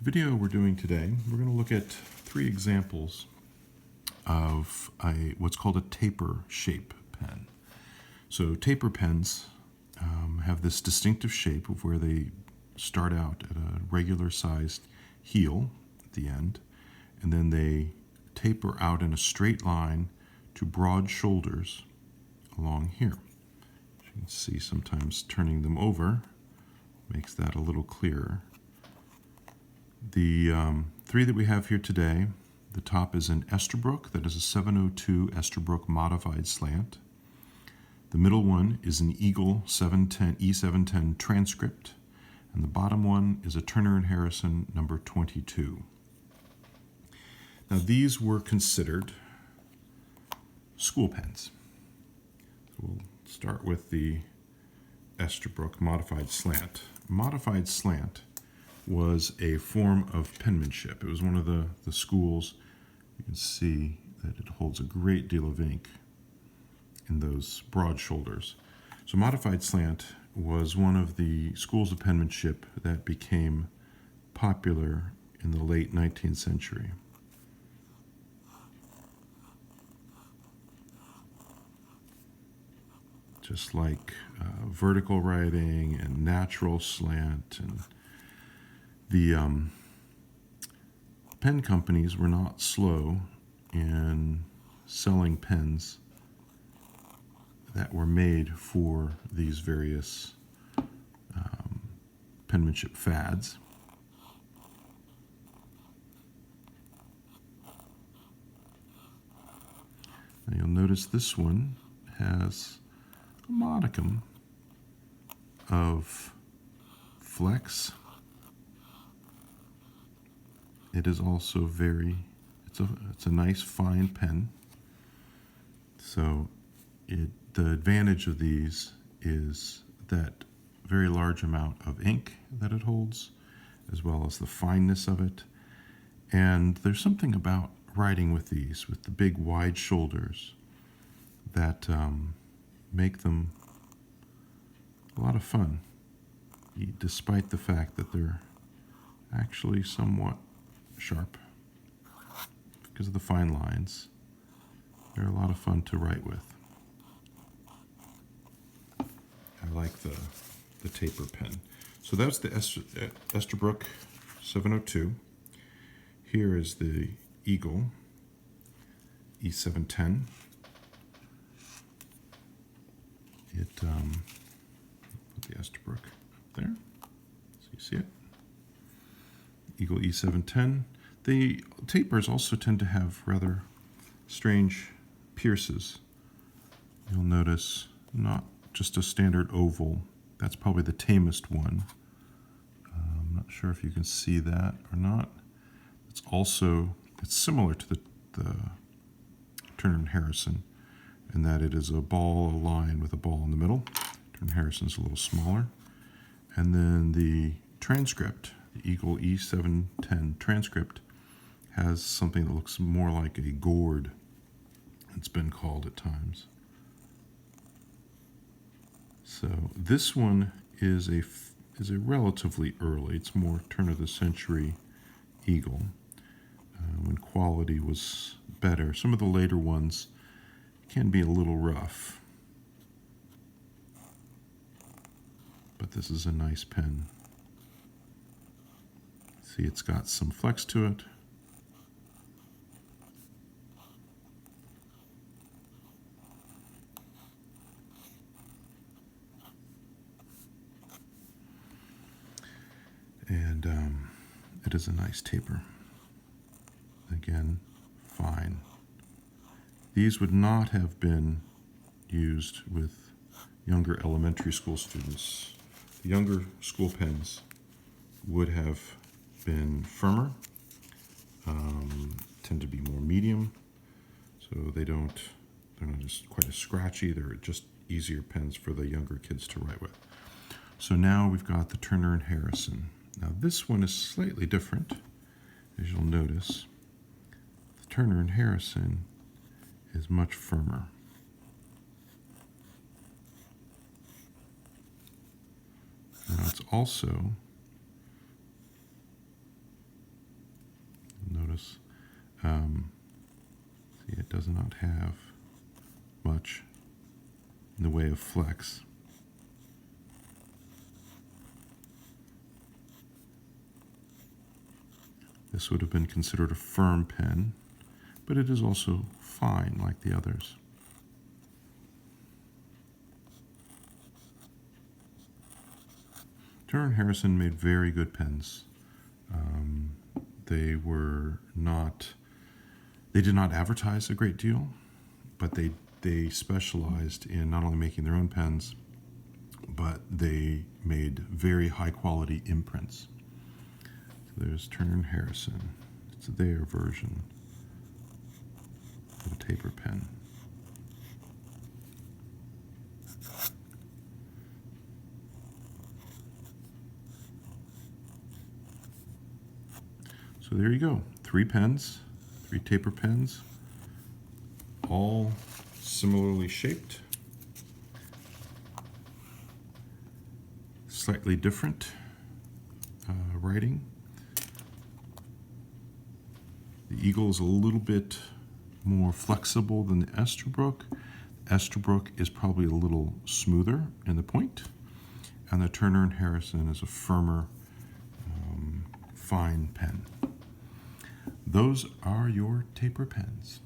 The video we're doing today, we're going to look at three examples of what's called a taper shape pen. So taper pens have this distinctive shape of where they start out at a regular sized heel at the end, and then they taper out in a straight line to broad shoulders along here. As you can see, sometimes turning them over makes that a little clearer. The three that we have here today, the top is an Esterbrook, that is a 702 Esterbrook modified slant. The middle one is an Eagle 710 E710 transcript, and the bottom one is a Turner & Harrison number 22. Now these were considered school pens. So we'll start with the Esterbrook modified slant. Modified slant was a form of penmanship. It was one of the schools. You can see that it holds a great deal of ink in those broad shoulders. So modified slant was one of the schools of penmanship that became popular in the late 19th century. Just like vertical writing and natural slant, and the pen companies were not slow in selling pens that were made for these various penmanship fads. Now you'll notice this one has a modicum of flex. It is also it's a nice fine pen. So the advantage of these is that very large amount of ink that it holds, as well as the fineness of it. And there's something about writing with these, with the big wide shoulders, that make them a lot of fun, despite the fact that they're actually somewhat sharp. Because of the fine lines, they're a lot of fun to write with. I like the taper pen. So that's the Esterbrook 702. Here is the Eagle E710. Put the Esterbrook up there, so you see it. Eagle E710. The tapers also tend to have rather strange pierces. You'll notice not just a standard oval. That's probably the tamest one. I'm not sure if you can see that or not. It's similar to the Turner & Harrison in that it is a ball, a line with a ball in the middle. Turner & Harrison's a little smaller. And then the transcript, the Eagle E710 transcript, has something that looks more like a gourd, it's been called at times. So this one is a relatively early, it's more turn of the century Eagle, when quality was better. Some of the later ones can be a little rough, but this is a nice pen. See, it's got some flex to it. And it is a nice taper. Again, fine. These would not have been used with younger elementary school students. The younger school pens would have been firmer, tend to be more medium, so they're not just quite as scratchy. They're just easier pens for the younger kids to write with. So now we've got the Turner & Harrison. Now this one is slightly different, as you'll notice. The Turner & Harrison is much firmer. Now it's also notice. See, it does not have much in the way of flex. This would have been considered a firm pen, but it is also fine like the others. Turner & Harrison made very good pens. They did not advertise a great deal, but they specialized in not only making their own pens, but they made very high quality imprints. So there's Turner & Harrison. It's their version of a taper pen. So there you go, 3 pens, 3 taper pens, all similarly shaped, slightly different writing. The Eagle is a little bit more flexible than the Esterbrook. Esterbrook is probably a little smoother in the point, and the Turner & Harrison is a firmer, fine pen. Those are your taper pens.